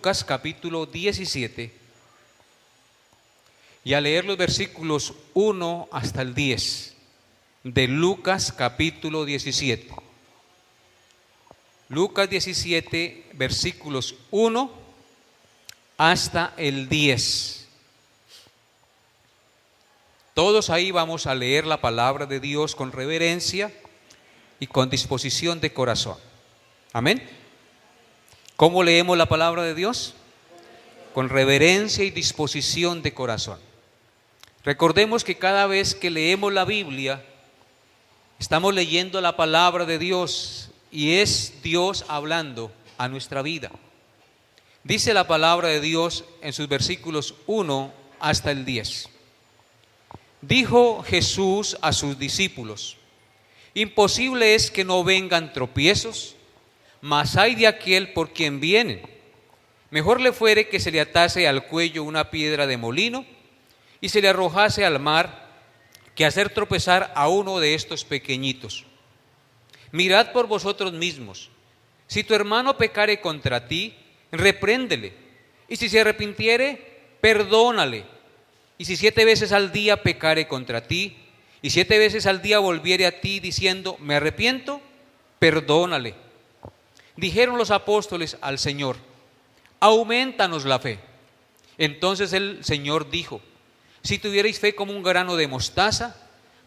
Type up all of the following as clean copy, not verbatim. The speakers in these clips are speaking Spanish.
Lucas capítulo 17 y a leer los versículos 1 hasta el 10 de Lucas capítulo 17. Lucas 17, versículos 1 hasta el 10. Todos ahí vamos a leer la palabra de Dios con reverencia y con disposición de corazón. Amén. ¿Cómo leemos la palabra de Dios? Con reverencia y disposición de corazón. Recordemos que cada vez que leemos la Biblia, estamos leyendo la palabra de Dios y es Dios hablando a nuestra vida. Dice la palabra de Dios en sus versículos 1 hasta el 10. Dijo Jesús a sus discípulos: imposible es que no vengan tropiezos, mas hay de aquel por quien vienen. Mejor le fuere que se le atase al cuello una piedra de molino y se le arrojase al mar, que hacer tropezar a uno de estos pequeñitos. Mirad por vosotros mismos. Si tu hermano pecare contra ti, repréndele, y si se arrepintiere, perdónale. Y si 7 veces al día pecare contra ti, y 7 veces al día volviere a ti diciendo, me arrepiento, perdónale. Dijeron los apóstoles al Señor: aumentanos la fe. Entonces el Señor dijo: si tuvierais fe como un grano de mostaza,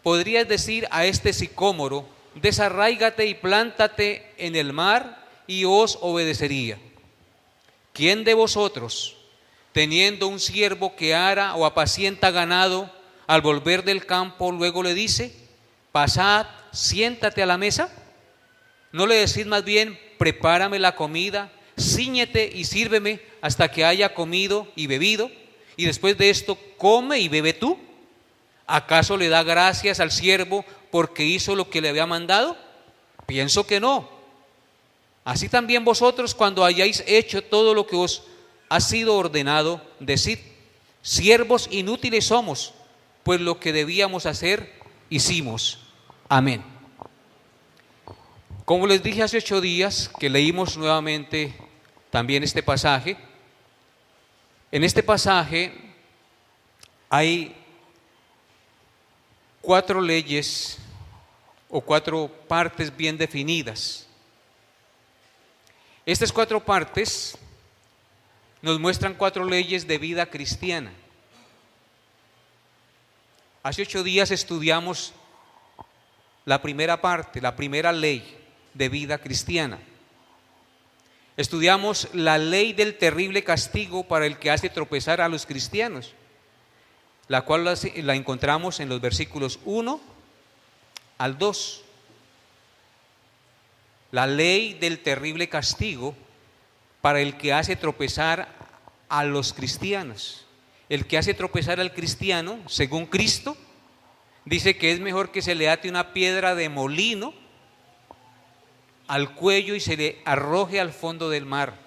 podríais decir a este sicómoro, desarráigate y plántate en el mar, y os obedecería. ¿Quién de vosotros, teniendo un siervo que ara o apacienta ganado, al volver del campo luego le dice, pasad, siéntate a la mesa? ¿No le decís más bien, prepárame la comida, cíñete y sírveme hasta que haya comido y bebido, y después de esto come y bebe tú? ¿Acaso le da gracias al siervo porque hizo lo que le había mandado? Pienso que no. Así también vosotros, cuando hayáis hecho todo lo que os ha sido ordenado, decid, siervos inútiles somos, pues lo que debíamos hacer, hicimos. Amén. Como les dije hace 8 días que leímos nuevamente también este pasaje, en este pasaje hay 4 leyes o 4 partes bien definidas. Estas 4 partes nos muestran 4 leyes de vida cristiana. Hace 8 días estudiamos la primera parte, la primera ley de vida cristiana. Estudiamos la ley del terrible castigo para el que hace tropezar a los cristianos, la cual la encontramos en los versículos 1 al 2. La ley del terrible castigo para el que hace tropezar a los cristianos. El que hace tropezar al cristiano, según Cristo, dice que es mejor que se le ate una piedra de molino al cuello y se le arroje al fondo del mar,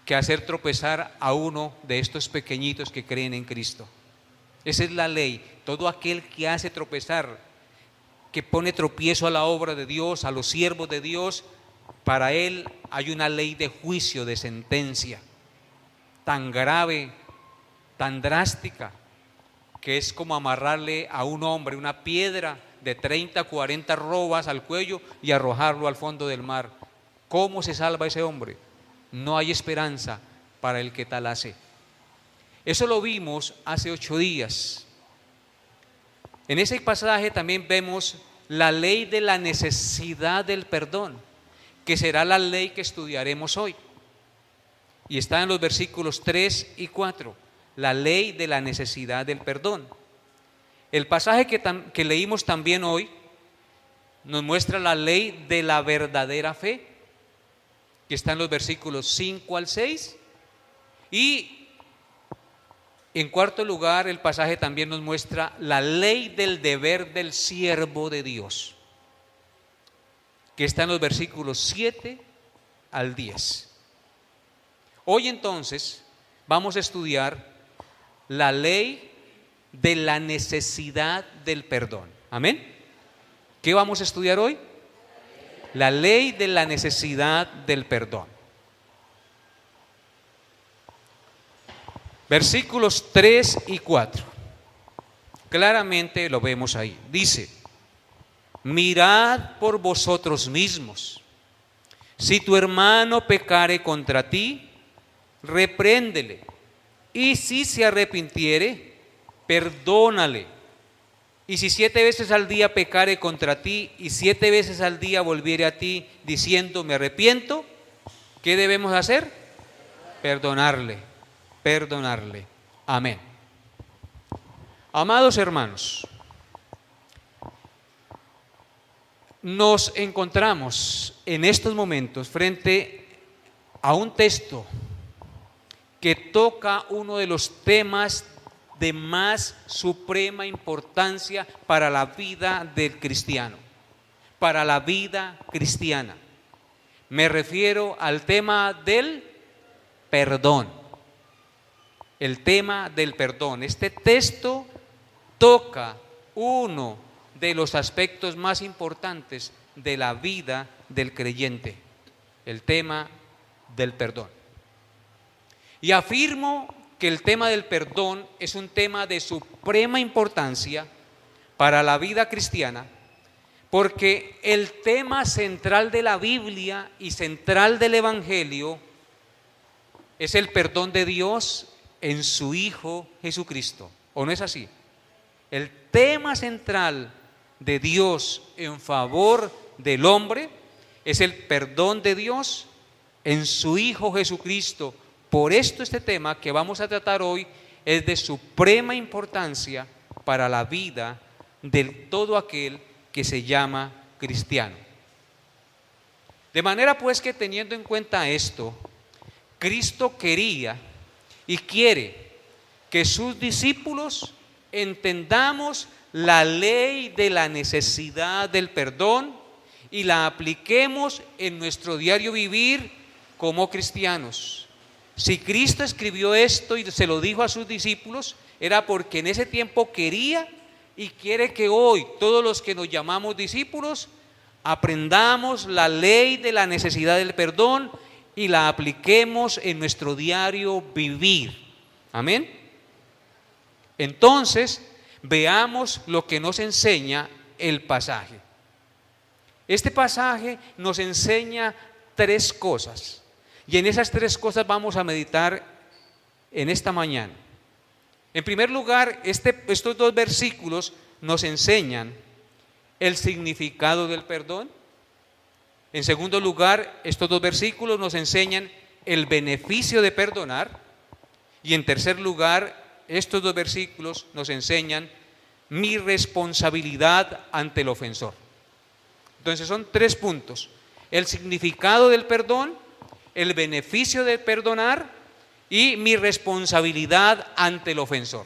que hacer tropezar a uno de estos pequeñitos que creen en Cristo. Esa es la ley. Todo aquel que hace tropezar, que pone tropiezo a la obra de Dios, a los siervos de Dios, para él hay una ley de juicio, de sentencia, tan grave, tan drástica, que es como amarrarle a un hombre una piedra de 30, 40 arrobas al cuello y arrojarlo al fondo del mar. ¿Cómo se salva ese hombre? No hay esperanza para el que tal hace. Eso lo vimos hace 8 días. En ese pasaje también vemos la ley de la necesidad del perdón, que será la ley que estudiaremos hoy. Y está en los versículos 3 y 4, la ley de la necesidad del perdón. El pasaje que leímos también hoy nos muestra la ley de la verdadera fe, que está en los versículos 5 al 6. Y en cuarto lugar, el pasaje también nos muestra la ley del deber del siervo de Dios, que está en los versículos 7 al 10. Hoy entonces vamos a estudiar la ley de la necesidad del perdón. Amén. ¿Qué vamos a estudiar hoy? La ley de la necesidad del perdón. Versículos 3 y 4. Claramente lo vemos ahí. Dice: mirad por vosotros mismos. Si tu hermano pecare contra ti, repréndele. Y si se arrepintiere, perdónale. Y si 7 veces al día pecare contra ti, y 7 veces al día volviere a ti diciendo me arrepiento, ¿qué debemos hacer? Perdonarle, perdonarle. Amén. Amados hermanos, nos encontramos en estos momentos frente a un texto que toca uno de los temas de más suprema importancia para la vida del cristiano, para la vida cristiana. Me refiero al tema del perdón. El tema del perdón. Este texto toca uno de los aspectos más importantes de la vida del creyente, el tema del perdón. Y afirmo que el tema del perdón es un tema de suprema importancia para la vida cristiana, porque el tema central de la Biblia y central del Evangelio es el perdón de Dios en su Hijo Jesucristo. ¿O no es así? El tema central de Dios en favor del hombre es el perdón de Dios en su Hijo Jesucristo. Por esto este tema que vamos a tratar hoy es de suprema importancia para la vida de todo aquel que se llama cristiano. De manera pues que, teniendo en cuenta esto, Cristo quería y quiere que sus discípulos entendamos la ley de la necesidad del perdón y la apliquemos en nuestro diario vivir como cristianos. Si Cristo escribió esto y se lo dijo a sus discípulos, era porque en ese tiempo quería y quiere que hoy todos los que nos llamamos discípulos aprendamos la ley de la necesidad del perdón y la apliquemos en nuestro diario vivir. Amén. Entonces, veamos lo que nos enseña el pasaje. Este pasaje nos enseña 3 cosas. Y en esas 3 cosas vamos a meditar en esta mañana. En primer lugar, estos 2 versículos nos enseñan el significado del perdón. En segundo lugar, estos 2 versículos nos enseñan el beneficio de perdonar. Y en tercer lugar, estos 2 versículos nos enseñan mi responsabilidad ante el ofensor. Entonces son 3 puntos: el significado del perdón, el beneficio de perdonar y mi responsabilidad ante el ofensor.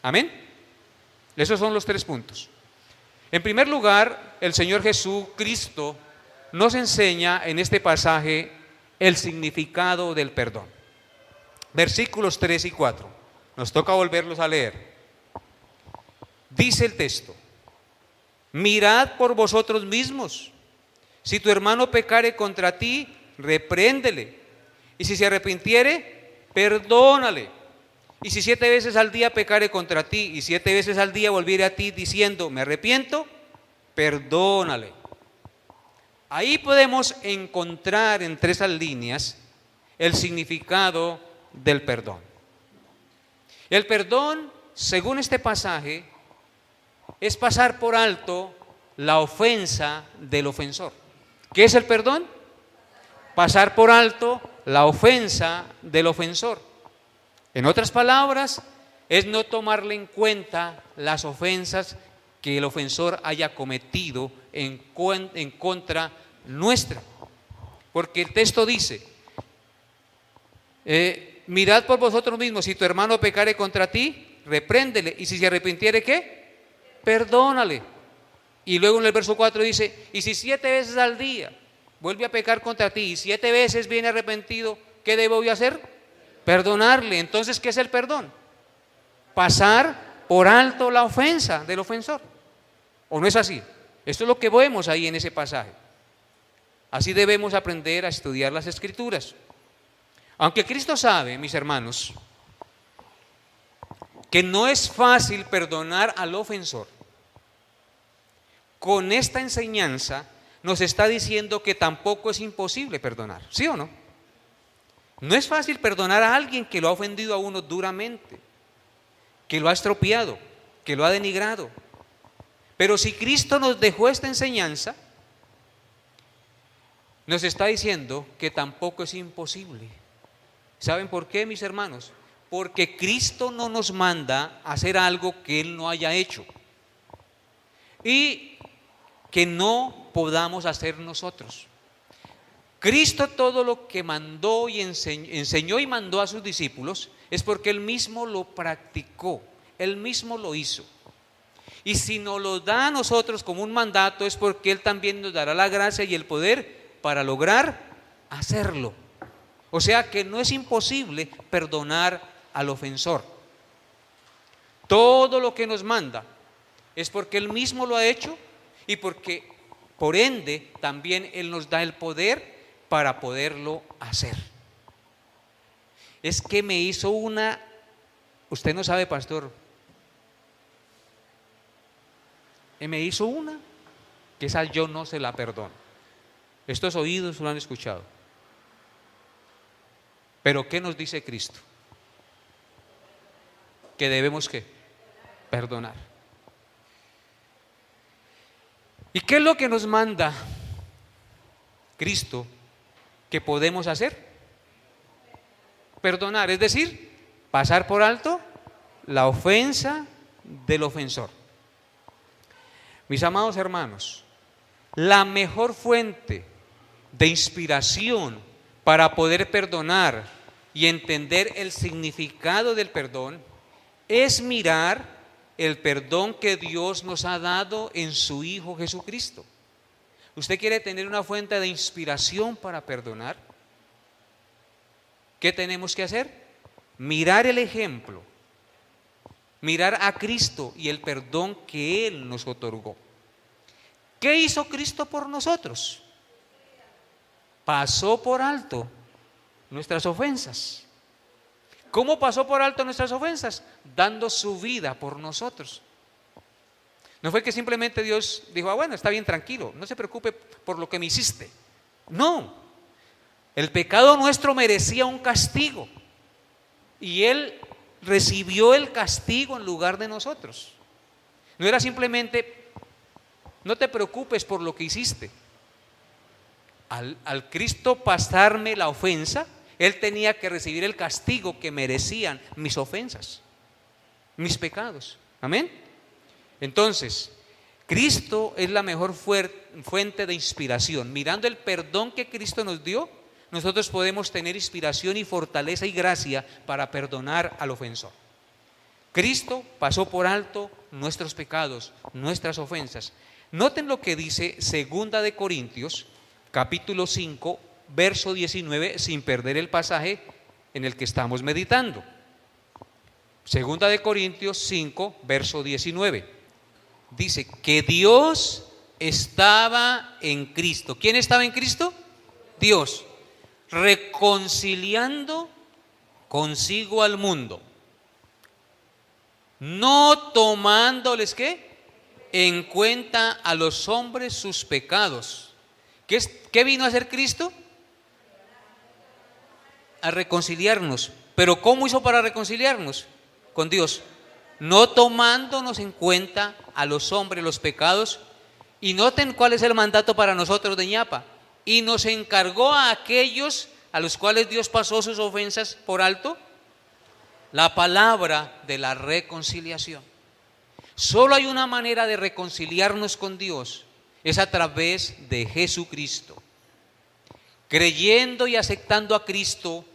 Amén. Esos son los 3 puntos. En primer lugar, el Señor Jesucristo nos enseña en este pasaje el significado del perdón. Versículos 3 y 4. Nos toca volverlos a leer. Dice el texto: mirad por vosotros mismos. Si tu hermano pecare contra ti, repréndele. Y si se arrepintiere, perdónale. Y si 7 veces al día pecare contra ti, y 7 veces al día volviere a ti diciendo me arrepiento, perdónale. Ahí podemos encontrar entre esas líneas el significado del perdón. El perdón, según este pasaje, es pasar por alto la ofensa del ofensor. ¿Qué es el perdón? Pasar por alto la ofensa del ofensor. En otras palabras, es no tomarle en cuenta las ofensas que el ofensor haya cometido en contra nuestra. Porque el texto dice, mirad por vosotros mismos, si tu hermano pecare contra ti, repréndele, y si se arrepintiere, ¿qué? Perdónale. Y luego en el verso 4 dice, y si 7 veces al día vuelve a pecar contra ti y 7 veces viene arrepentido, ¿qué debo yo hacer? Perdonarle. Entonces, ¿qué es el perdón? Pasar por alto la ofensa del ofensor. ¿O no es así? Esto es lo que vemos ahí en ese pasaje. Así debemos aprender a estudiar las Escrituras. Aunque Cristo sabe, mis hermanos, que no es fácil perdonar al ofensor, con esta enseñanza nos está diciendo que tampoco es imposible perdonar, ¿sí o no? No es fácil perdonar a alguien que lo ha ofendido a uno duramente, que lo ha estropeado, que lo ha denigrado. Pero si Cristo nos dejó esta enseñanza, nos está diciendo que tampoco es imposible. ¿Saben por qué, mis hermanos? Porque Cristo no nos manda a hacer algo que Él no haya hecho y que no podamos hacer nosotros. Cristo todo lo que mandó y enseñó y mandó a sus discípulos es porque Él mismo lo practicó, Él mismo lo hizo. Y si nos lo da a nosotros como un mandato es porque Él también nos dará la gracia y el poder para lograr hacerlo. O sea que no es imposible perdonar al ofensor. Todo lo que nos manda es porque Él mismo lo ha hecho y porque por ende también Él nos da el poder para poderlo hacer. Es que me hizo una, usted no sabe, pastor, me hizo una que esa yo no se la perdono. Estos oídos lo han escuchado. Pero ¿qué nos dice Cristo? Que debemos ¿qué? Perdonar. ¿Y qué es lo que nos manda Cristo que podemos hacer? Perdonar, es decir, pasar por alto la ofensa del ofensor. Mis amados hermanos, la mejor fuente de inspiración para poder perdonar y entender el significado del perdón es mirar el perdón que Dios nos ha dado en su Hijo Jesucristo. ¿Usted quiere tener una fuente de inspiración para perdonar? ¿Qué tenemos que hacer? Mirar el ejemplo, mirar a Cristo y el perdón que Él nos otorgó. ¿Qué hizo Cristo por nosotros? Pasó por alto nuestras ofensas. ¿Cómo pasó por alto nuestras ofensas? Dando su vida por nosotros. No fue que simplemente Dios dijo, bueno, está bien, tranquilo, no se preocupe por lo que me hiciste. No, el pecado nuestro merecía un castigo y Él recibió el castigo en lugar de nosotros. No era simplemente, no te preocupes por lo que hiciste. Al Cristo pasarme la ofensa, Él tenía que recibir el castigo que merecían mis ofensas, mis pecados. Amén. Entonces, Cristo es la mejor fuente de inspiración. Mirando el perdón que Cristo nos dio, nosotros podemos tener inspiración y fortaleza y gracia para perdonar al ofensor. Cristo pasó por alto nuestros pecados, nuestras ofensas. Noten lo que dice 2 de Corintios, capítulo 5, verso 19, sin perder el pasaje en el que estamos meditando. 2 de Corintios 5, verso 19. Dice que Dios estaba en Cristo. ¿Quién estaba en Cristo? Dios, reconciliando consigo al mundo, no tomándoles ¿qué? En cuenta a los hombres sus pecados. ¿Qué vino a hacer Cristo? A reconciliarnos. ¿Pero cómo hizo para reconciliarnos con Dios? No tomándonos en cuenta a los hombres los pecados. Y noten cuál es el mandato para nosotros de ñapa. Y nos encargó a aquellos a los cuales Dios pasó sus ofensas por alto, la palabra de la reconciliación. Solo hay una manera de reconciliarnos con Dios, es a través de Jesucristo. Creyendo y aceptando a Cristo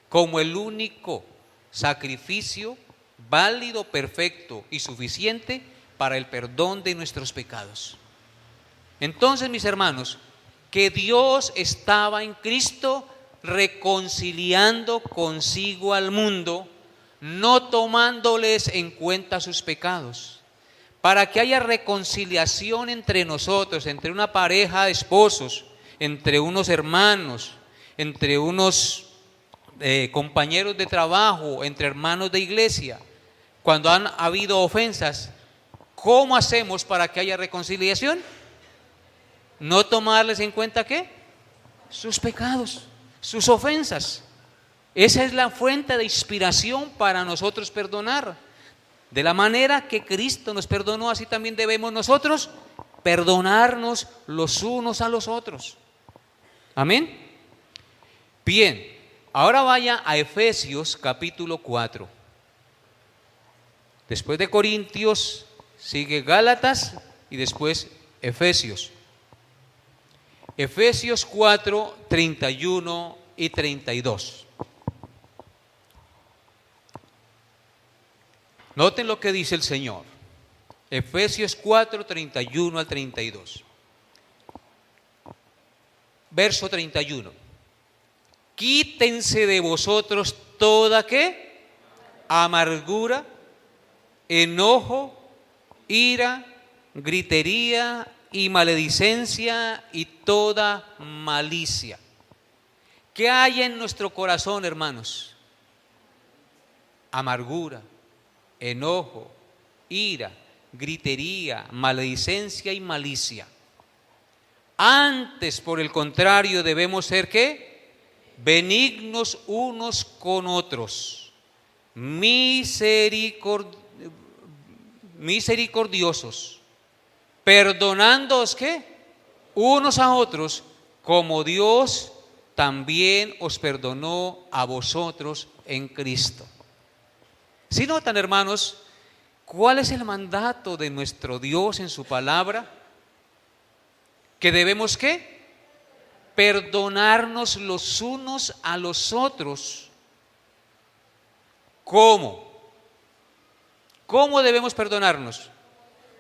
como el único sacrificio válido, perfecto y suficiente para el perdón de nuestros pecados. Entonces, mis hermanos, que Dios estaba en Cristo reconciliando consigo al mundo, no tomándoles en cuenta sus pecados, para que haya reconciliación entre nosotros, entre una pareja de esposos, entre unos hermanos, entre unos compañeros de trabajo, entre hermanos de iglesia, cuando han habido ofensas, ¿cómo hacemos para que haya reconciliación? No tomarles en cuenta ¿qué? Sus pecados, sus ofensas. Esa es la fuente de inspiración para nosotros perdonar. De la manera que Cristo nos perdonó, así también debemos nosotros perdonarnos los unos a los otros. Amén. Bien, ahora vaya a Efesios capítulo 4. Después de Corintios sigue Gálatas y después Efesios. Efesios 4, 31 y 32. Noten lo que dice el Señor. Efesios 4, 31 al 32. Verso 31. Quítense de vosotros toda ¿qué? Amargura, enojo, ira, gritería y maledicencia y toda malicia. ¿Qué hay en nuestro corazón, hermanos? Amargura, enojo, ira, gritería, maledicencia y malicia. Antes, por el contrario, debemos ser ¿qué? Benignos unos con otros, misericordiosos, perdonándoos ¿qué? Unos a otros, como Dios también os perdonó a vosotros en Cristo. ¿Sí notan, hermanos, cuál es el mandato de nuestro Dios en su palabra? Que debemos ¿qué? Perdonarnos los unos a los otros. ¿Cómo? ¿Cómo debemos perdonarnos?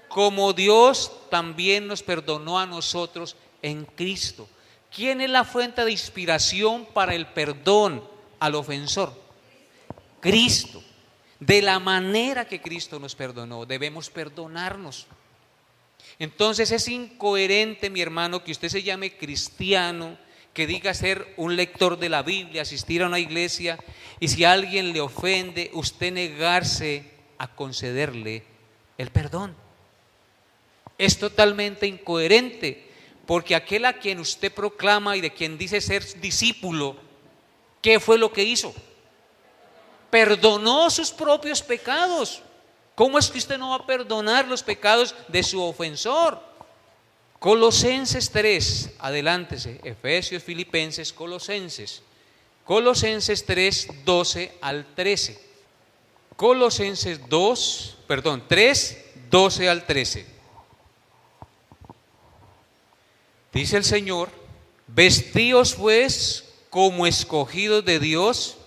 Como Dios también nos perdonó a nosotros en Cristo. ¿Quién es la fuente de inspiración para el perdón al ofensor? Cristo. De la manera que Cristo nos perdonó, debemos perdonarnos. Entonces es incoherente, mi hermano, que usted se llame cristiano, que diga ser un lector de la Biblia, asistir a una iglesia, y si alguien le ofende, usted negarse a concederle el perdón. Es totalmente incoherente, porque aquel a quien usted proclama y de quien dice ser discípulo, ¿qué fue lo que hizo? Perdonó sus propios pecados. ¿Cómo es que usted no va a perdonar los pecados de su ofensor? Colosenses 3, adelántese, Efesios, Filipenses, Colosenses 3, 12 al 13. Colosenses 3, 12 al 13. Dice el Señor: vestíos pues como escogidos de Dios.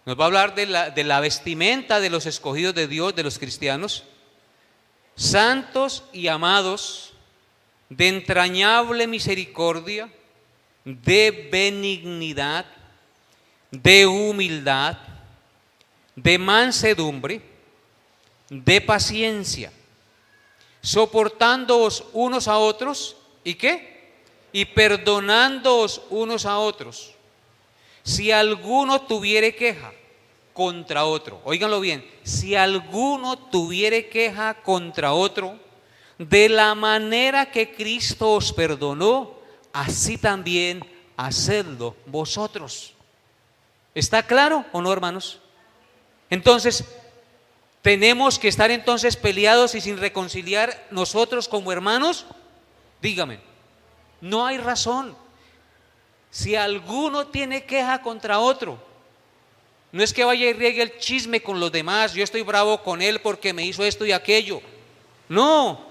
Nos va a hablar de la vestimenta de los escogidos de Dios, de los cristianos, santos y amados, de entrañable misericordia, de benignidad, de humildad, de mansedumbre, de paciencia, soportándoos unos a otros, ¿y qué? Y perdonándoos unos a otros. Si alguno tuviere queja contra otro, óiganlo bien, si alguno tuviere queja contra otro, de la manera que Cristo os perdonó, así también hacedlo vosotros. ¿Está claro o no, hermanos? Entonces, ¿tenemos que estar entonces peleados y sin reconciliar nosotros como hermanos? Dígame, no hay razón. Si alguno tiene queja contra otro, no es que vaya y riegue el chisme con los demás, yo estoy bravo con él porque me hizo esto y aquello. No,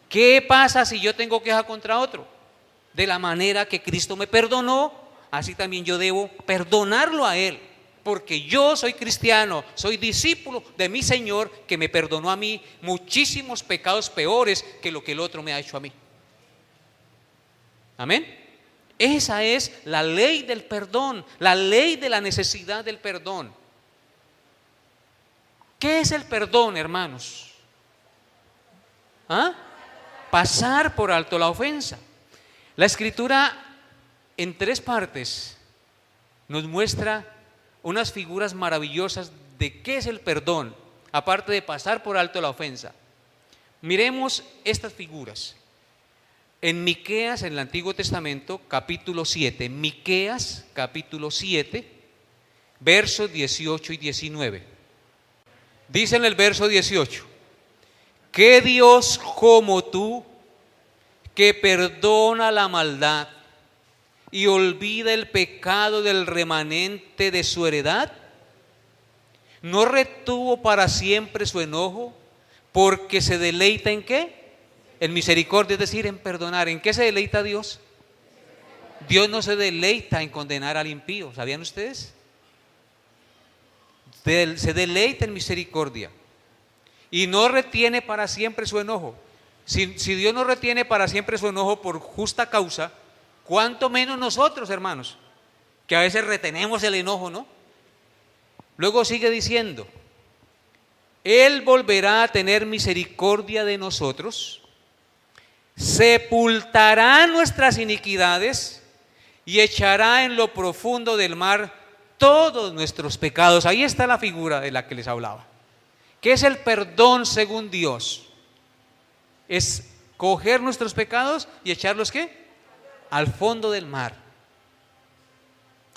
¿qué pasa si yo tengo queja contra otro? De la manera que Cristo me perdonó, así también yo debo perdonarlo a él, porque yo soy cristiano, soy discípulo de mi Señor, que me perdonó a mí muchísimos pecados peores que lo que el otro me ha hecho a mí. Amén. Esa es la ley del perdón, la ley de la necesidad del perdón. ¿Qué es el perdón, hermanos? Pasar por alto la ofensa. La Escritura en 3 partes nos muestra unas figuras maravillosas de qué es el perdón, aparte de pasar por alto la ofensa, miremos estas figuras. En Miqueas, en el Antiguo Testamento, capítulo 7, Miqueas, capítulo 7, versos 18 y 19. Dice en el verso 18: ¿qué Dios como tú, que perdona la maldad y olvida el pecado del remanente de su heredad? ¿No retuvo para siempre su enojo, porque se deleita en qué? En misericordia, es decir, en perdonar. ¿En qué se deleita Dios? Dios no se deleita en condenar al impío, ¿sabían ustedes? Se deleita en misericordia y no retiene para siempre su enojo. Si Dios no retiene para siempre su enojo por justa causa, ¿cuánto menos nosotros, hermanos? Que a veces retenemos el enojo, ¿no? Luego sigue diciendo: Él volverá a tener misericordia de nosotros, sepultará nuestras iniquidades y echará en lo profundo del mar todos nuestros pecados. Ahí está la figura de la que les hablaba. ¿Qué es el perdón según Dios? Es coger nuestros pecados y echarlos ¿qué? Al fondo del mar.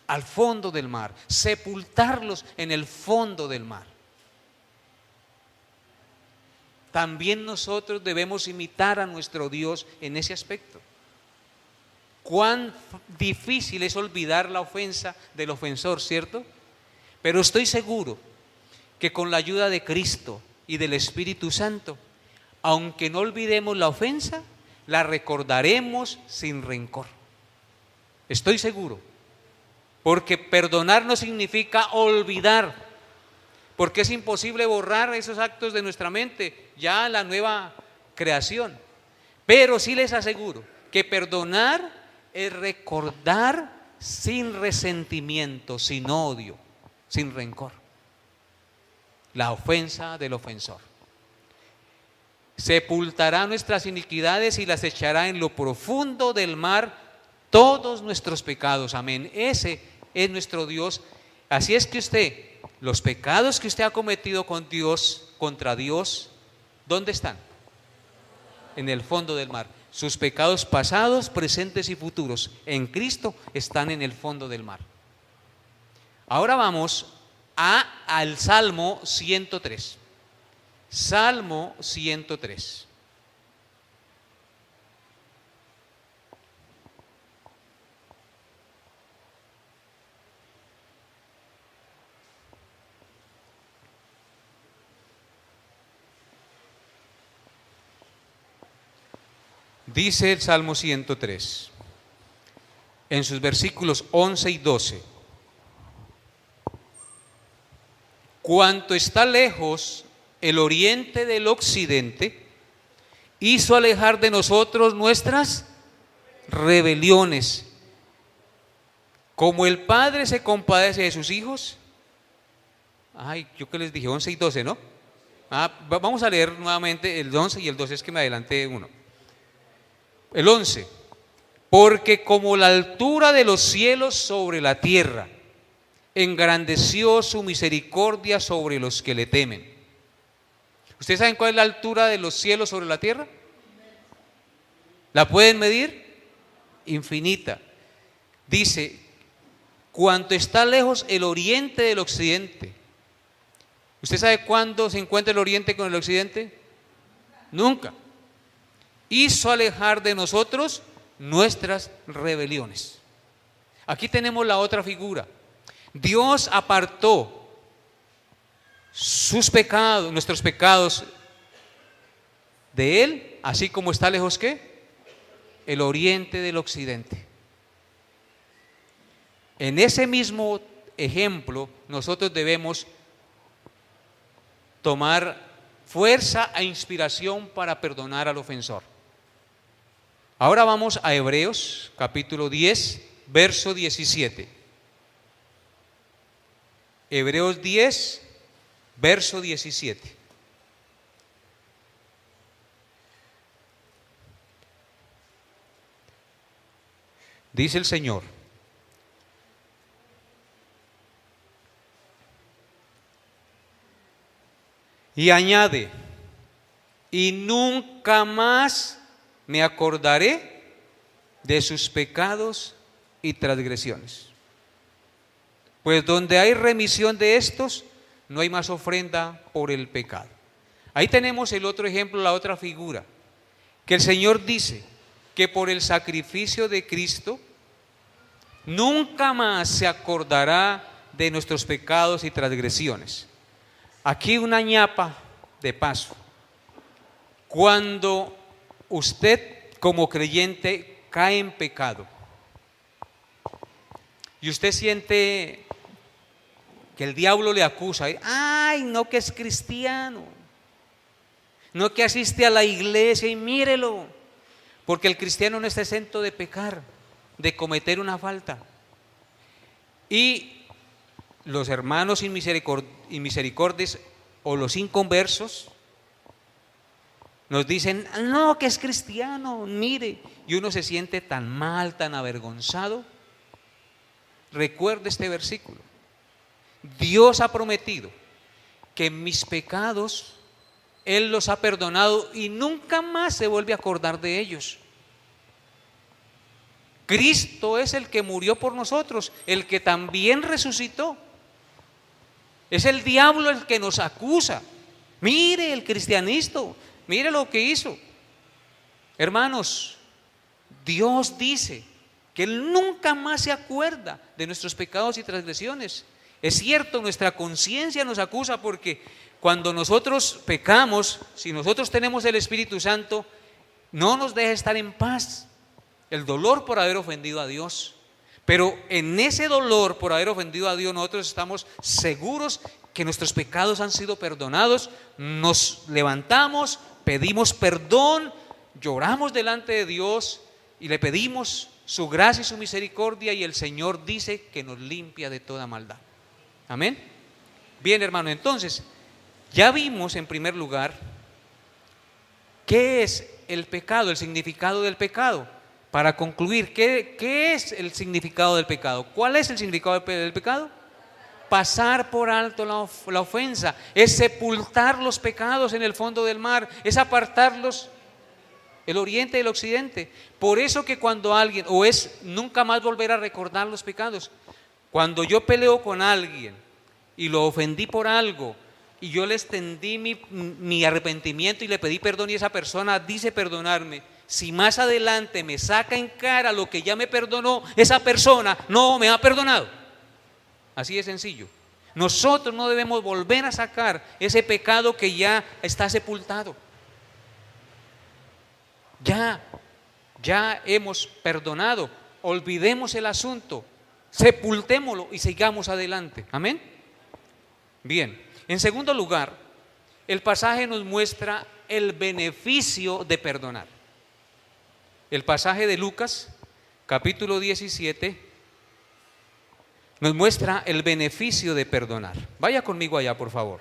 Al fondo del mar. Sepultarlos en el fondo del mar. También nosotros debemos imitar a nuestro Dios en ese aspecto. Cuán difícil es olvidar la ofensa del ofensor, ¿cierto? Pero estoy seguro que con la ayuda de Cristo y del Espíritu Santo, aunque no olvidemos la ofensa, la recordaremos sin rencor. Estoy seguro, porque perdonar no significa olvidar, porque es imposible borrar esos actos de nuestra mente, ya la nueva creación. Pero sí les aseguro que perdonar es recordar sin resentimiento, sin odio, sin rencor, la ofensa del ofensor. Sepultará nuestras iniquidades y las echará en lo profundo del mar todos nuestros pecados. Amén. Ese es nuestro Dios. Así es que usted, los pecados que usted ha cometido con Dios, contra Dios, ¿dónde están? En el fondo del mar. Sus pecados pasados, presentes y futuros en Cristo están en el fondo del mar. Ahora vamos al Salmo 103. Salmo 103. Dice el Salmo 103, en sus versículos 11 y 12: cuanto está lejos el oriente del occidente, hizo alejar de nosotros nuestras rebeliones. Como el Padre se compadece de sus hijos. Ay, yo que les dije 11 y 12, ¿no? Vamos a leer nuevamente el 11 y el 12, es que me adelanté uno. El 11: porque como la altura de los cielos sobre la tierra, engrandeció su misericordia sobre los que le temen. ¿Ustedes saben cuál es la altura de los cielos sobre la tierra? ¿La pueden medir? Infinita. Dice, cuanto está lejos el oriente del occidente. ¿Usted sabe cuándo se encuentra el oriente con el occidente? Nunca. Hizo alejar de nosotros nuestras rebeliones. Aquí tenemos la otra figura. Dios apartó sus pecados, nuestros pecados de Él, así como está lejos ¿qué? El oriente del occidente. En ese mismo ejemplo, nosotros debemos tomar fuerza e inspiración para perdonar al ofensor. Ahora vamos a Hebreos, capítulo 10, verso 17. Hebreos 10, verso 17. Dice el Señor: Y añade, y nunca más me acordaré de sus pecados y transgresiones. Pues donde hay remisión de estos, no hay más ofrenda por el pecado. Ahí tenemos el otro ejemplo, la otra figura, que el Señor dice que por el sacrificio de Cristo nunca más se acordará de nuestros pecados y transgresiones. Aquí una ñapa de paso. Cuando usted como creyente cae en pecado y usted siente que el diablo le acusa, ay, no que es cristiano, no que asiste a la iglesia, y mírelo, porque el cristiano no está exento de pecar, de cometer una falta. Y los hermanos inmisericordias o los inconversos nos dicen, no, que es cristiano, mire, y uno se siente tan mal, tan avergonzado. Recuerde este versículo. Dios ha prometido que mis pecados Él los ha perdonado y nunca más se vuelve a acordar de ellos. Cristo es el que murió por nosotros, el que también resucitó. Es el diablo el que nos acusa. Mire el cristianito, mire lo que hizo. Hermanos, Dios dice que Él nunca más se acuerda de nuestros pecados y transgresiones. Es cierto, nuestra conciencia nos acusa porque cuando nosotros pecamos, si nosotros tenemos el Espíritu Santo, no nos deja estar en paz. El dolor por haber ofendido a Dios. Pero en ese dolor por haber ofendido a Dios, nosotros estamos seguros que nuestros pecados han sido perdonados. Nos levantamos, pedimos perdón, lloramos delante de Dios y le pedimos su gracia y su misericordia, y el Señor dice que nos limpia de toda maldad. Amén. Bien, hermano, entonces ya vimos en primer lugar qué es el pecado, el significado del pecado. Para concluir, ¿qué es el significado del pecado? ¿Cuál es el significado del pecado? Pasar por alto la ofensa, es sepultar los pecados en el fondo del mar, es apartarlos el oriente del occidente. Por eso que cuando alguien, o es nunca más volver a recordar los pecados. Cuando yo peleo con alguien y lo ofendí por algo y yo le extendí mi arrepentimiento y le pedí perdón y esa persona dice perdonarme, si más adelante me saca en cara lo que ya me perdonó, esa persona no me ha perdonado. Así de sencillo. Nosotros no debemos volver a sacar ese pecado que ya está sepultado. Ya hemos perdonado. Olvidemos el asunto, sepultémoslo y sigamos adelante. Amén. Bien, en segundo lugar, el pasaje nos muestra el beneficio de perdonar. El pasaje de Lucas, capítulo 17, nos muestra el beneficio de perdonar. Vaya conmigo allá, por favor.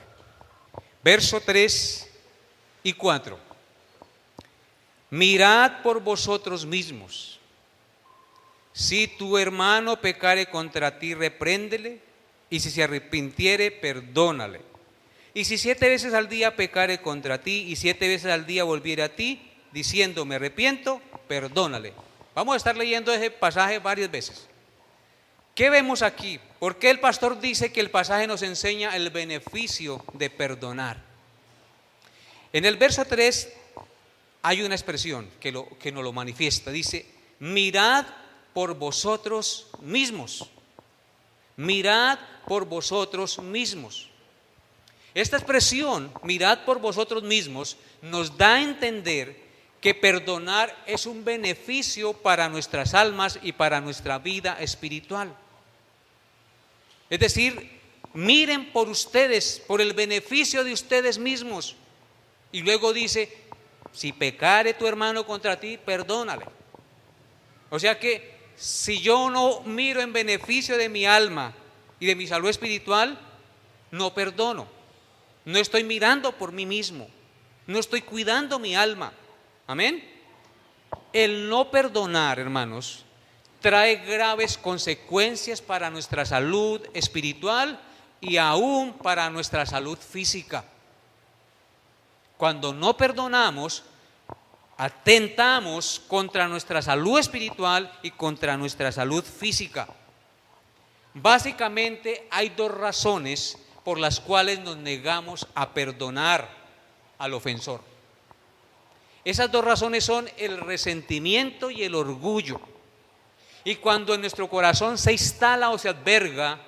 Verso 3 y 4. Mirad por vosotros mismos. Si tu hermano pecare contra ti, repréndele, y si se arrepintiere, perdónale. Y si 7 veces al día pecare contra ti, y 7 veces al día volviere a ti, diciendo me arrepiento, perdónale. Vamos a estar leyendo ese pasaje varias veces. ¿Qué vemos aquí? ¿Por qué el pastor dice que el pasaje nos enseña el beneficio de perdonar? En el verso 3 hay una expresión que nos lo manifiesta. Dice, mirad por vosotros mismos. Mirad por vosotros mismos. Esta expresión, mirad por vosotros mismos, nos da a entender que perdonar es un beneficio para nuestras almas y para nuestra vida espiritual. Es decir, miren por ustedes, por el beneficio de ustedes mismos. Y luego dice, si pecare tu hermano contra ti, perdónale. O sea que si yo no miro en beneficio de mi alma y de mi salud espiritual, no perdono. No estoy mirando por mí mismo, no estoy cuidando mi alma. Amén. El no perdonar, hermanos, trae graves consecuencias para nuestra salud espiritual y aún para nuestra salud física. Cuando no perdonamos, atentamos contra nuestra salud espiritual y contra nuestra salud física. Básicamente hay dos razones por las cuales nos negamos a perdonar al ofensor. Esas dos razones son el resentimiento y el orgullo. Y cuando en nuestro corazón se instala o se alberga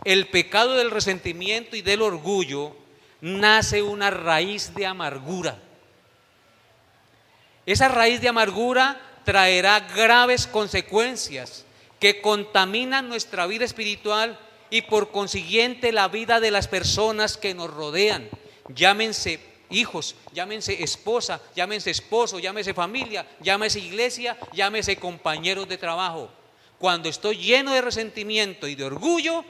el pecado del resentimiento y del orgullo, nace una raíz de amargura. Esa raíz de amargura traerá graves consecuencias que contaminan nuestra vida espiritual y por consiguiente la vida de las personas que nos rodean. Llámense hijos, llámense esposa, llámense esposo, llámese familia, llámese iglesia, llámese compañeros de trabajo. Cuando estoy lleno de resentimiento y de orgullo,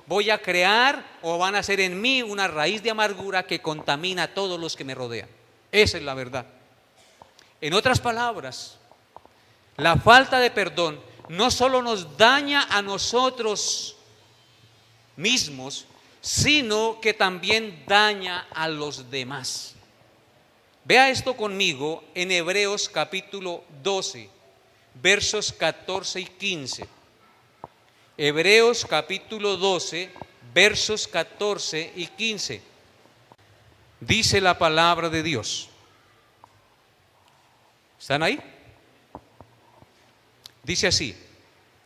voy a crear o van a hacer en mí una raíz de amargura que contamina a todos los que me rodean. Esa es la verdad. En otras palabras, la falta de perdón no solo nos daña a nosotros mismos, sino que también daña a los demás. Vea esto conmigo en Hebreos capítulo 12, versos 14 y 15. Hebreos capítulo 12, versos 14 y 15. Dice la palabra de Dios. ¿Están ahí? Dice así: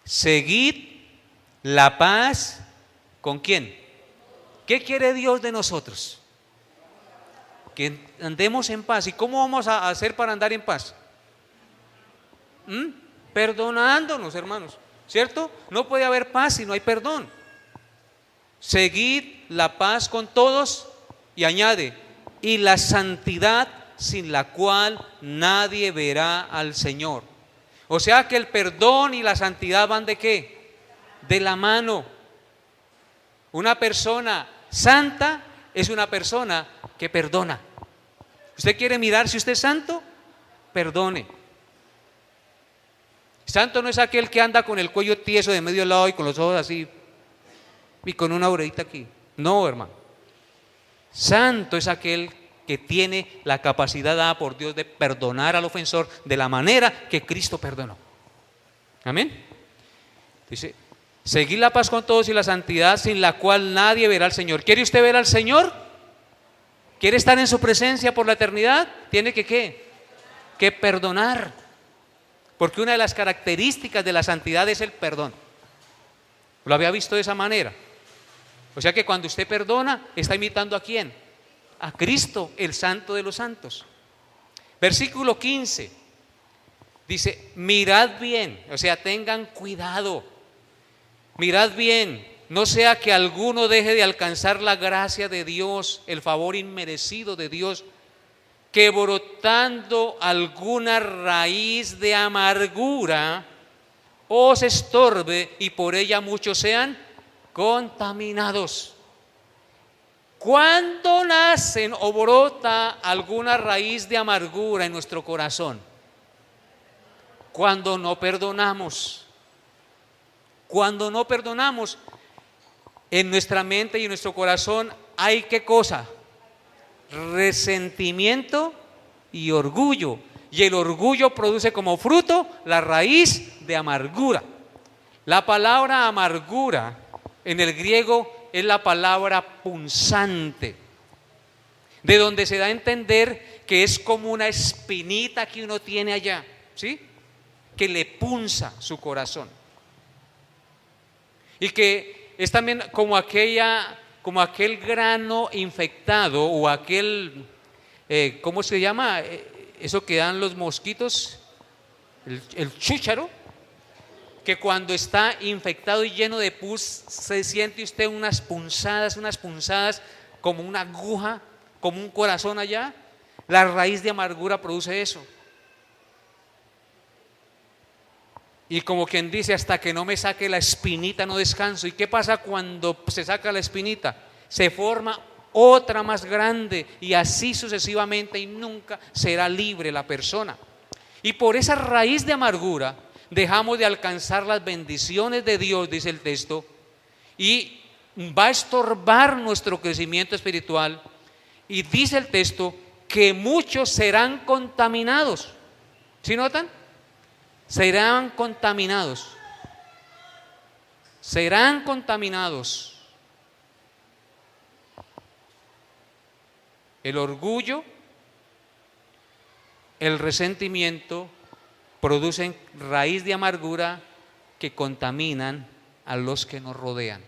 seguid la paz, ¿con quién? ¿Qué quiere Dios de nosotros? Que andemos en paz. ¿Y cómo vamos a hacer para andar en paz? Perdonándonos, hermanos, ¿cierto? No puede haber paz si no hay perdón. Seguid la paz con todos, y añade, y la santidad, sin la cual nadie verá al Señor. O sea que el perdón y la santidad van ¿de qué? De la mano. Una persona santa es una persona que perdona. ¿Usted quiere mirar si usted es santo? Perdone. Santo no es aquel que anda con el cuello tieso de medio lado y con los ojos así y con una oreita aquí. No, hermano. Santo es aquel que tiene la capacidad dada por Dios de perdonar al ofensor de la manera que Cristo perdonó. Amén. Dice, seguid la paz con todos y la santidad, sin la cual nadie verá al Señor. ¿Quiere usted ver al Señor? ¿Quiere estar en su presencia por la eternidad? Tiene que ¿qué? Que perdonar. Porque una de las características de la santidad es el perdón. ¿Lo había visto de esa manera? O sea que cuando usted perdona, ¿está imitando a quién? A Cristo, el santo de los santos. Versículo 15 dice, mirad bien, o sea, tengan cuidado. Mirad bien, no sea que alguno deje de alcanzar la gracia de Dios, el favor inmerecido de Dios, que brotando alguna raíz de amargura os estorbe y por ella muchos sean contaminados. ¿Cuándo nacen o brota alguna raíz de amargura en nuestro corazón? Cuando no perdonamos. Cuando no perdonamos, en nuestra mente y en nuestro corazón hay ¿qué cosa? Resentimiento y orgullo. Y el orgullo produce como fruto la raíz de amargura. La palabra amargura en el griego es la palabra punzante, de donde se da a entender que es como una espinita que uno tiene allá, ¿sí? Que le punza su corazón. Y que es también como aquel grano infectado o aquel, ¿cómo se llama? Eso que dan los mosquitos, el chúcharo, que cuando está infectado y lleno de pus, se siente usted unas punzadas, como una aguja, como un corazón allá. La raíz de amargura produce eso. Y como quien dice, hasta que no me saque la espinita no descanso. ¿Y qué pasa cuando se saca la espinita? Se forma otra más grande y así sucesivamente y nunca será libre la persona. Y por esa raíz de amargura dejamos de alcanzar las bendiciones de Dios, dice el texto, y va a estorbar nuestro crecimiento espiritual. Y dice el texto que muchos serán contaminados. ¿Sí notan? Serán contaminados. Serán contaminados. El orgullo, el resentimiento producen raíz de amargura que contaminan a los que nos rodean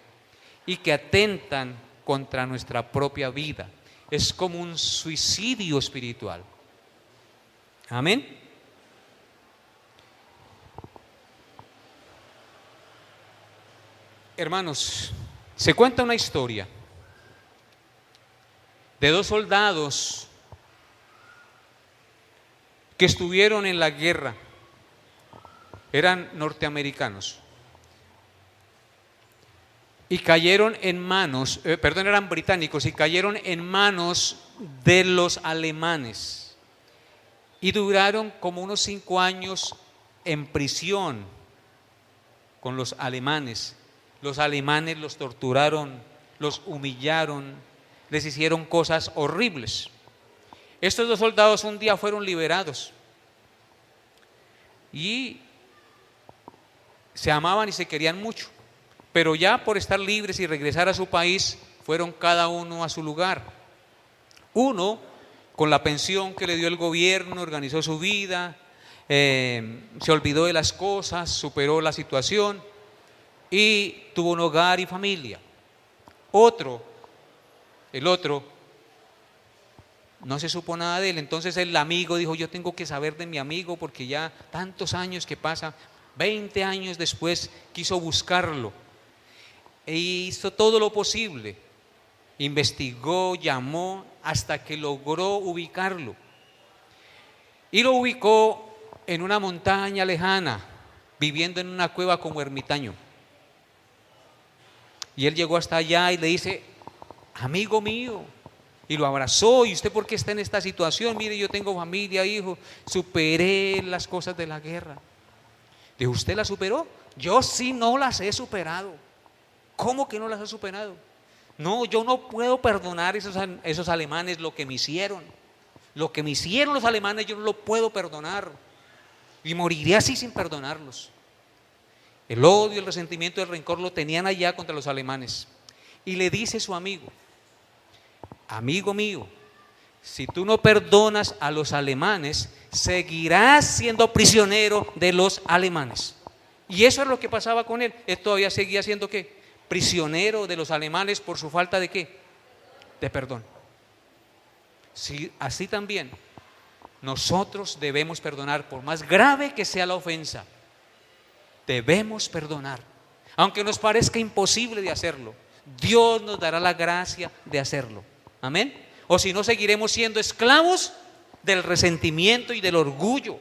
y que atentan contra nuestra propia vida. Es como un suicidio espiritual. Amén. Hermanos, se cuenta una historia de dos soldados que estuvieron en la guerra. Eran norteamericanos y cayeron en manos, eran británicos y cayeron en manos de los alemanes y duraron como unos 5 años en prisión con los alemanes. Los alemanes los torturaron, los humillaron, les hicieron cosas horribles. Estos dos soldados un día fueron liberados y se amaban y se querían mucho, pero ya por estar libres y regresar a su país, fueron cada uno a su lugar. Uno, con la pensión que le dio el gobierno, organizó su vida, se olvidó de las cosas, superó la situación y tuvo un hogar y familia. El otro, no se supo nada de él. Entonces el amigo dijo: yo tengo que saber de mi amigo porque ya tantos años que pasa. 20 años después quiso buscarlo e hizo todo lo posible. Investigó, llamó hasta que logró ubicarlo. Y lo ubicó en una montaña lejana, viviendo en una cueva como ermitaño. Y él llegó hasta allá y le dice: amigo mío. Y lo abrazó: ¿y usted por qué está en esta situación? Mire, yo tengo familia, hijo, superé las cosas de la guerra. Dijo: ¿usted las superó? Yo sí no las he superado. ¿Cómo que no las ha superado? No, yo no puedo perdonar esos alemanes lo que me hicieron. Lo que me hicieron los alemanes yo no lo puedo perdonar. Y moriré así sin perdonarlos. El odio, el resentimiento, el rencor lo tenían allá contra los alemanes. Y le dice su amigo: amigo mío, si tú no perdonas a los alemanes, seguirás siendo prisionero de los alemanes. Y eso es lo que pasaba con él. Él todavía seguía siendo ¿qué? Prisionero de los alemanes por su falta de ¿qué? De perdón. Sí, así también nosotros debemos perdonar, por más grave que sea la ofensa. Debemos perdonar, aunque nos parezca imposible de hacerlo. Dios nos dará la gracia de hacerlo. Amén. O si no, seguiremos siendo esclavos del resentimiento y del orgullo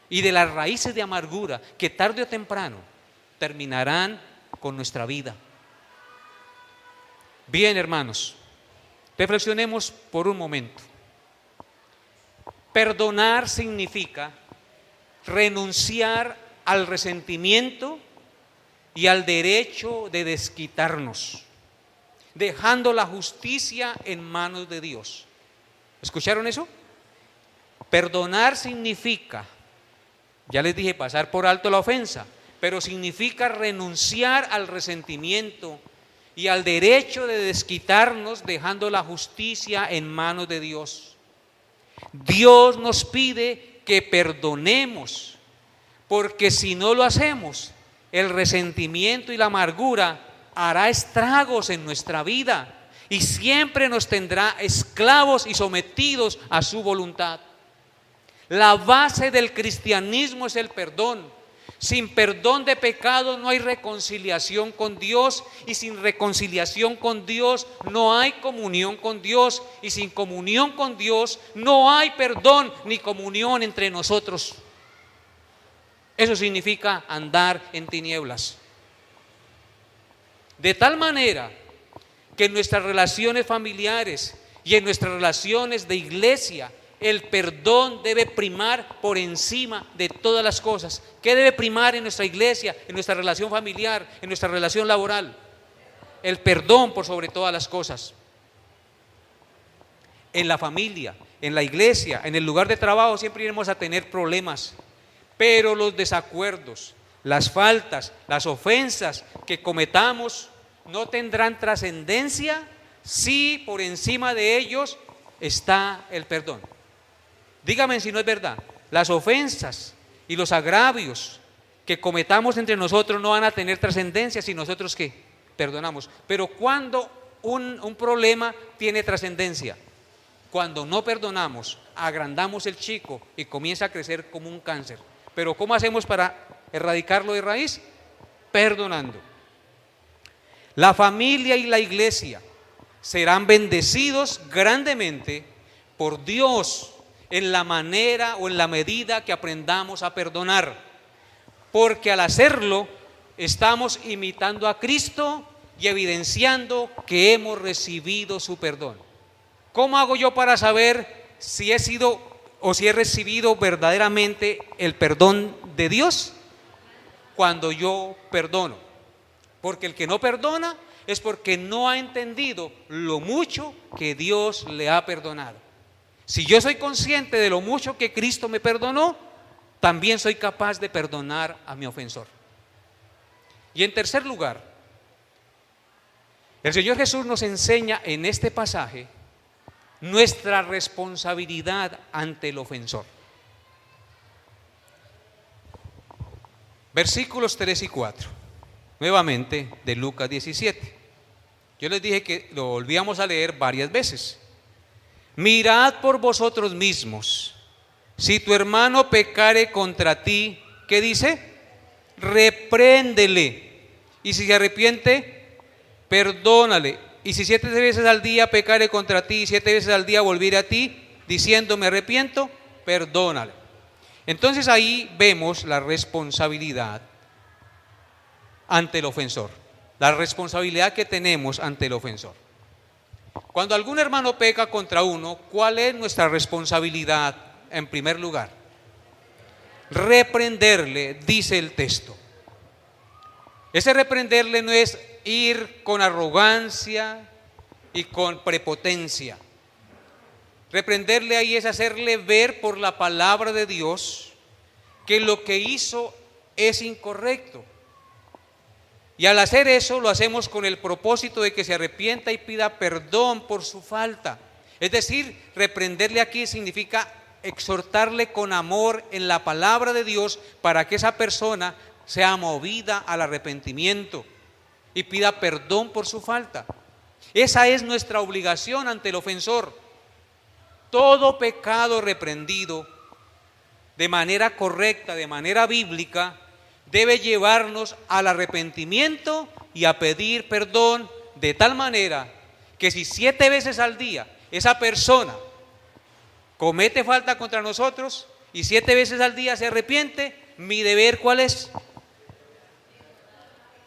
y de las raíces de amargura que tarde o temprano terminarán con nuestra vida. Bien, hermanos, reflexionemos por un momento. Perdonar significa renunciar al resentimiento y al derecho de desquitarnos, dejando la justicia en manos de Dios. ¿Escucharon eso? Perdonar significa, ya les dije, pasar por alto la ofensa, pero significa renunciar al resentimiento y al derecho de desquitarnos, dejando la justicia en manos de Dios. Dios nos pide que perdonemos, porque si no lo hacemos, el resentimiento y la amargura hará estragos en nuestra vida y siempre nos tendrá esclavos y sometidos a su voluntad. La base del cristianismo es el perdón. Sin perdón de pecados no hay reconciliación con Dios, y sin reconciliación con Dios no hay comunión con Dios, y sin comunión con Dios no hay perdón ni comunión entre nosotros. Eso significa andar en tinieblas. De tal manera que en nuestras relaciones familiares y en nuestras relaciones de iglesia, el perdón debe primar por encima de todas las cosas. ¿Qué debe primar en nuestra iglesia, en nuestra relación familiar, en nuestra relación laboral? El perdón por sobre todas las cosas. En la familia, en la iglesia, en el lugar de trabajo, siempre iremos a tener problemas. Pero los desacuerdos, las faltas, las ofensas que cometamos no tendrán trascendencia si por encima de ellos está el perdón. Dígame si no es verdad. Las ofensas y los agravios que cometamos entre nosotros no van a tener trascendencia si nosotros ¿qué? Perdonamos. Pero cuando un problema tiene trascendencia, cuando no perdonamos, agrandamos el chico y comienza a crecer como un cáncer. Pero ¿cómo hacemos para erradicarlo de raíz? Perdonando. La familia y la iglesia serán bendecidos grandemente por Dios en la manera o en la medida que aprendamos a perdonar, porque al hacerlo estamos imitando a Cristo y evidenciando que hemos recibido su perdón. ¿Cómo hago yo para saber si he sido o si he recibido verdaderamente el perdón de Dios? Cuando yo perdono, porque el que no perdona es porque no ha entendido lo mucho que Dios le ha perdonado. Si yo soy consciente de lo mucho que Cristo me perdonó, también soy capaz de perdonar a mi ofensor. Y en tercer lugar, el Señor Jesús nos enseña en este pasaje nuestra responsabilidad ante el ofensor. Versículos 3 y 4, nuevamente de Lucas 17. Yo les dije que lo volvíamos a leer varias veces. Mirad por vosotros mismos, si tu hermano pecare contra ti, ¿qué dice? Repréndele, y si se arrepiente, perdónale. Y si 7 veces al día pecare contra ti, 7 veces al día volviere a ti, diciendo me arrepiento, perdónale. Entonces ahí vemos la responsabilidad ante el ofensor, la responsabilidad que tenemos ante el ofensor. Cuando algún hermano peca contra uno, ¿cuál es nuestra responsabilidad en primer lugar? Reprenderle, dice el texto. Ese reprenderle no es ir con arrogancia y con prepotencia. Reprenderle ahí es hacerle ver por la palabra de Dios que lo que hizo es incorrecto. Y al hacer eso lo hacemos con el propósito de que se arrepienta y pida perdón por su falta. Es decir, reprenderle aquí significa exhortarle con amor en la palabra de Dios para que esa persona sea movida al arrepentimiento y pida perdón por su falta. Esa es nuestra obligación ante el ofensor. Todo pecado reprendido de manera correcta, de manera bíblica, debe llevarnos al arrepentimiento y a pedir perdón, de tal manera que si 7 veces al día esa persona comete falta contra nosotros y 7 veces al día se arrepiente, mi deber ¿cuál es?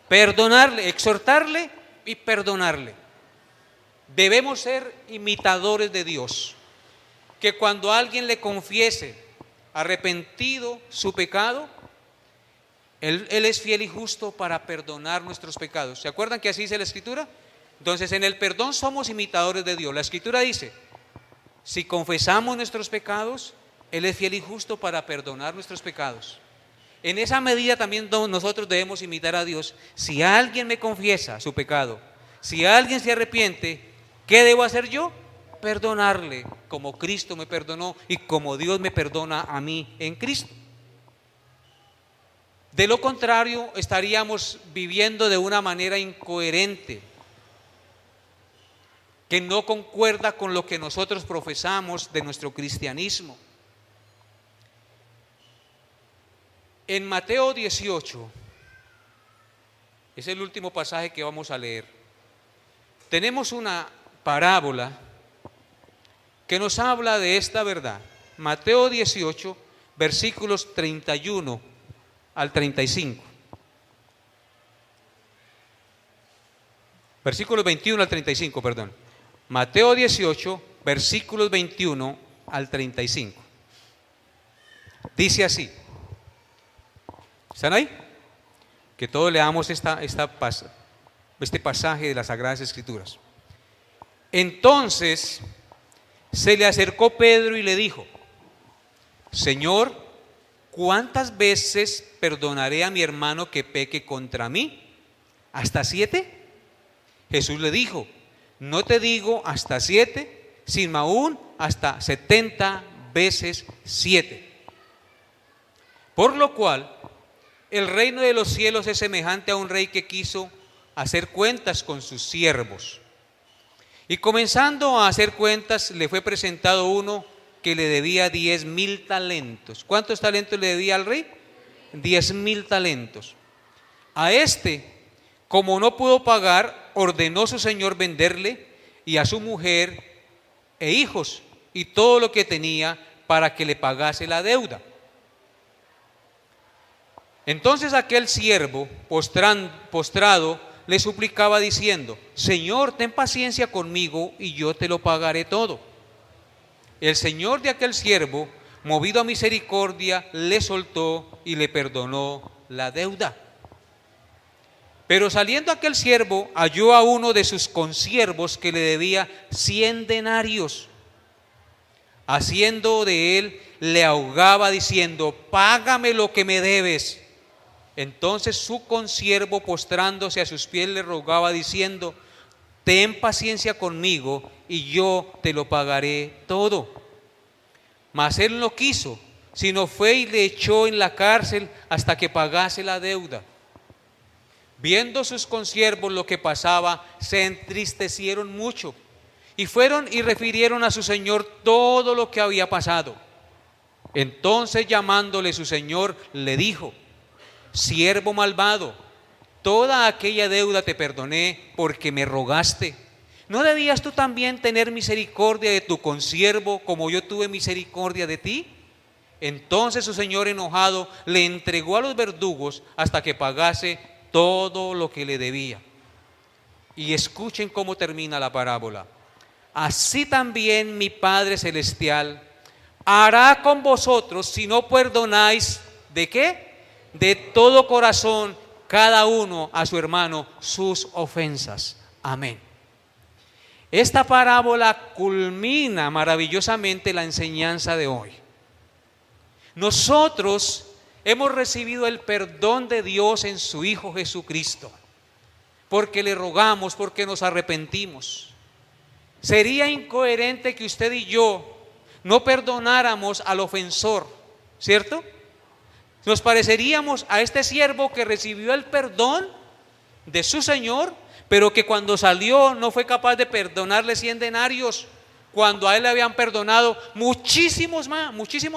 Perdonarle, exhortarle y perdonarle. Debemos ser imitadores de Dios, que cuando alguien le confiese arrepentido su pecado, Él es fiel y justo para perdonar nuestros pecados. ¿Se acuerdan que así dice la Escritura? Entonces en el perdón somos imitadores de Dios. La Escritura dice, si confesamos nuestros pecados, Él es fiel y justo para perdonar nuestros pecados. En esa medida también nosotros debemos imitar a Dios. Si alguien me confiesa su pecado, si alguien se arrepiente, ¿qué debo hacer yo? Perdonarle, como Cristo me perdonó y como Dios me perdona a mí en Cristo. De lo contrario, estaríamos viviendo de una manera incoherente, que no concuerda con lo que nosotros profesamos de nuestro cristianismo. En Mateo 18, es el último pasaje que vamos a leer, tenemos una parábola que nos habla de esta verdad. Mateo 18, versículos 31 al 35. Versículos 21 al 35, perdón. Mateo 18, versículos 21 al 35. Dice así. ¿Están ahí? Que todos leamos este pasaje de las Sagradas Escrituras. Entonces se le acercó Pedro y le dijo: Señor, ¿cuántas veces perdonaré a mi hermano que peque contra mí? ¿Hasta 7? Jesús le dijo: no te digo hasta 7, sino aún hasta 70 veces 7. Por lo cual, el reino de los cielos es semejante a un rey que quiso hacer cuentas con sus siervos. Y comenzando a hacer cuentas, le fue presentado uno que le debía 10,000 talentos. ¿Cuántos talentos le debía al rey? 10,000 talentos. A este, como no pudo pagar, ordenó su señor venderle y a su mujer e hijos y todo lo que tenía para que le pagase la deuda. Entonces aquel siervo, postrado, le suplicaba diciendo: Señor, ten paciencia conmigo y yo te lo pagaré todo. El señor de aquel siervo, movido a misericordia, le soltó y le perdonó la deuda. Pero saliendo aquel siervo, halló a uno de sus consiervos que le debía 100 denarios. Haciendo de él, le ahogaba diciendo: págame lo que me debes. Entonces su consiervo, postrándose a sus pies, le rogaba diciendo: ten paciencia conmigo y yo te lo pagaré todo. Mas él no quiso, sino fue y le echó en la cárcel hasta que pagase la deuda. Viendo sus consiervos lo que pasaba, se entristecieron mucho y fueron y refirieron a su señor todo lo que había pasado. Entonces, llamándole su señor, le dijo: siervo malvado, toda aquella deuda te perdoné porque me rogaste. ¿No debías tú también tener misericordia de tu consiervo como yo tuve misericordia de ti? Entonces su señor, enojado, le entregó a los verdugos hasta que pagase todo lo que le debía. Y escuchen cómo termina la parábola. Así también mi Padre Celestial hará con vosotros si no perdonáis, ¿de qué? De todo corazón, cada uno a su hermano, sus ofensas. Amén. Esta parábola culmina maravillosamente la enseñanza de hoy. Nosotros hemos recibido el perdón de Dios en su Hijo Jesucristo, porque le rogamos, porque nos arrepentimos. Sería incoherente que usted y yo no perdonáramos al ofensor, ¿cierto? Nos pareceríamos a este siervo que recibió el perdón de su señor, pero que cuando salió no fue capaz de perdonarle 100 denarios, cuando a él le habían perdonado muchísimo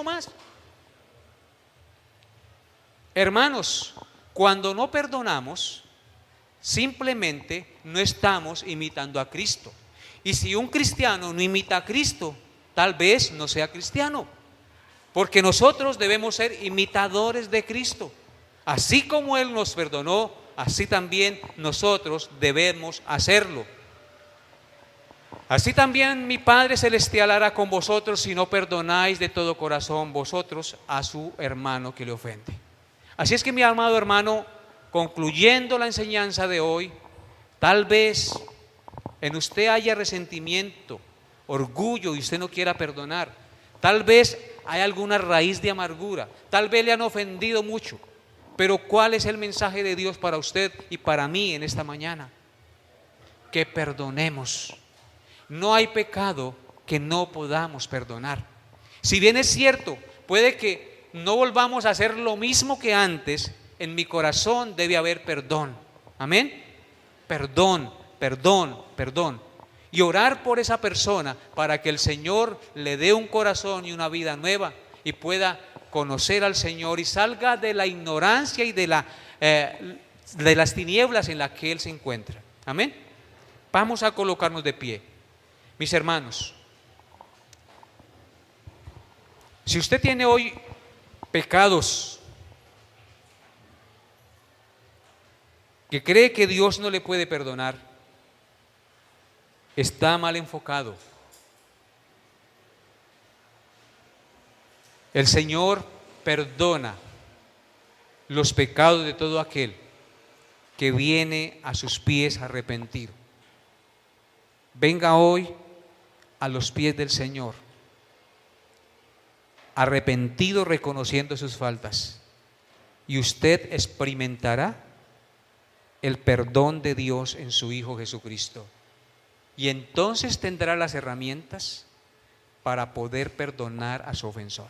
más. Hermanos, cuando no perdonamos, simplemente no estamos imitando a Cristo. Y si un cristiano no imita a Cristo, tal vez no sea cristiano. Porque nosotros debemos ser imitadores de Cristo. Así como Él nos perdonó, así también nosotros debemos hacerlo. Así también mi Padre Celestial hará con vosotros si no perdonáis de todo corazón vosotros a su hermano que le ofende. Así es que, mi amado hermano, concluyendo la enseñanza de hoy, tal vez en usted haya resentimiento, orgullo y usted no quiera perdonar. Tal vez hay alguna raíz de amargura, tal vez le han ofendido mucho. Pero ¿cuál es el mensaje de Dios para usted y para mí en esta mañana? Que perdonemos. No hay pecado que no podamos perdonar. Si bien es cierto, puede que no volvamos a hacer lo mismo que antes, en mi corazón debe haber perdón. Amén. Perdón. Y orar por esa persona para que el Señor le dé un corazón y una vida nueva y pueda conocer al Señor y salga de la ignorancia y de las tinieblas en las que Él se encuentra. Amén. Vamos a colocarnos de pie. Mis hermanos, si usted tiene hoy pecados que cree que Dios no le puede perdonar, está mal enfocado. El Señor perdona los pecados de todo aquel que viene a sus pies arrepentido. Venga hoy a los pies del Señor, arrepentido, reconociendo sus faltas, y usted experimentará el perdón de Dios en su Hijo Jesucristo. Y entonces tendrá las herramientas para poder perdonar a su ofensor.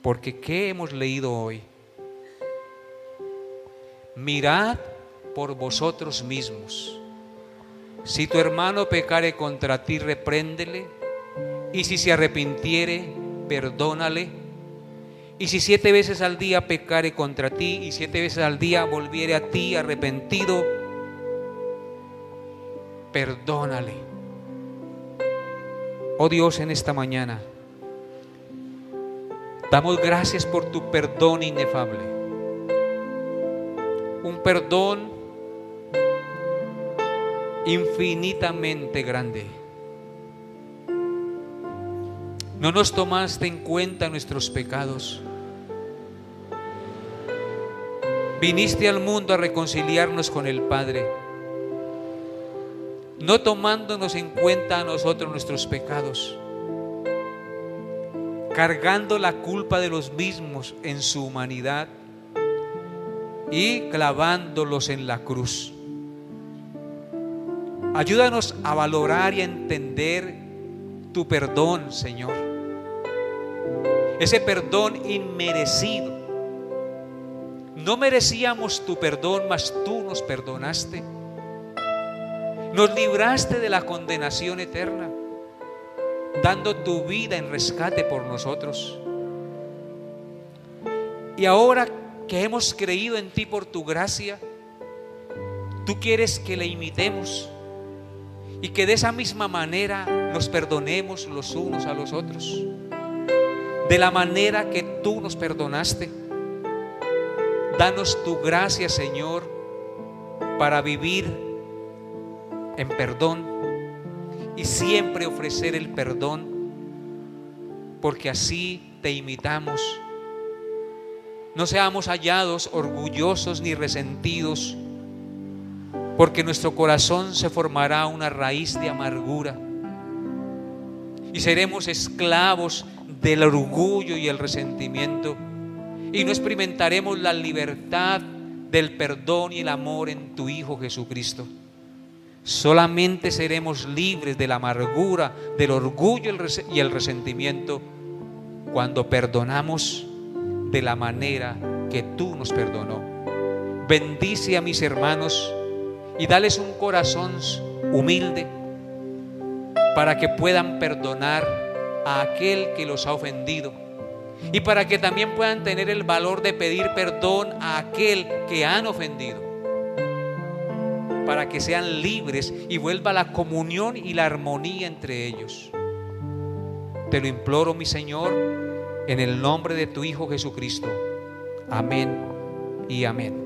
Porque ¿qué hemos leído hoy? Mirad por vosotros mismos. Si tu hermano pecare contra ti, repréndele, y si se arrepintiere, perdónale. Y si 7 veces al día pecare contra ti, y 7 veces al día volviere a ti arrepentido, perdónale. Oh Dios, en esta mañana damos gracias por tu perdón inefable. Un perdón infinitamente grande. No nos tomaste en cuenta nuestros pecados. Viniste al mundo a reconciliarnos con el Padre, no tomándonos en cuenta a nosotros nuestros pecados, cargando la culpa de los mismos en su humanidad y clavándolos en la cruz. Ayúdanos a valorar y a entender tu perdón, Señor. Ese perdón inmerecido. No merecíamos tu perdón, mas tú nos perdonaste. Nos libraste de la condenación eterna, dando tu vida en rescate por nosotros. Y ahora que hemos creído en ti por tu gracia, tú quieres que le imitemos y que de esa misma manera nos perdonemos los unos a los otros, de la manera que tú nos perdonaste. Danos tu gracia, Señor, para vivir en perdón y siempre ofrecer el perdón, porque así te imitamos. No seamos hallados orgullosos ni resentidos, porque nuestro corazón se formará una raíz de amargura y seremos esclavos del orgullo y el resentimiento, y no experimentaremos la libertad del perdón y el amor en tu Hijo Jesucristo. Solamente seremos libres de la amargura, del orgullo y el resentimiento cuando perdonamos de la manera que tú nos perdonó. Bendice a mis hermanos y dales un corazón humilde para que puedan perdonar a aquel que los ha ofendido, y para que también puedan tener el valor de pedir perdón a aquel que han ofendido, para que sean libres y vuelva la comunión y la armonía entre ellos. Te lo imploro, mi Señor, en el nombre de tu Hijo Jesucristo. Amén y amén.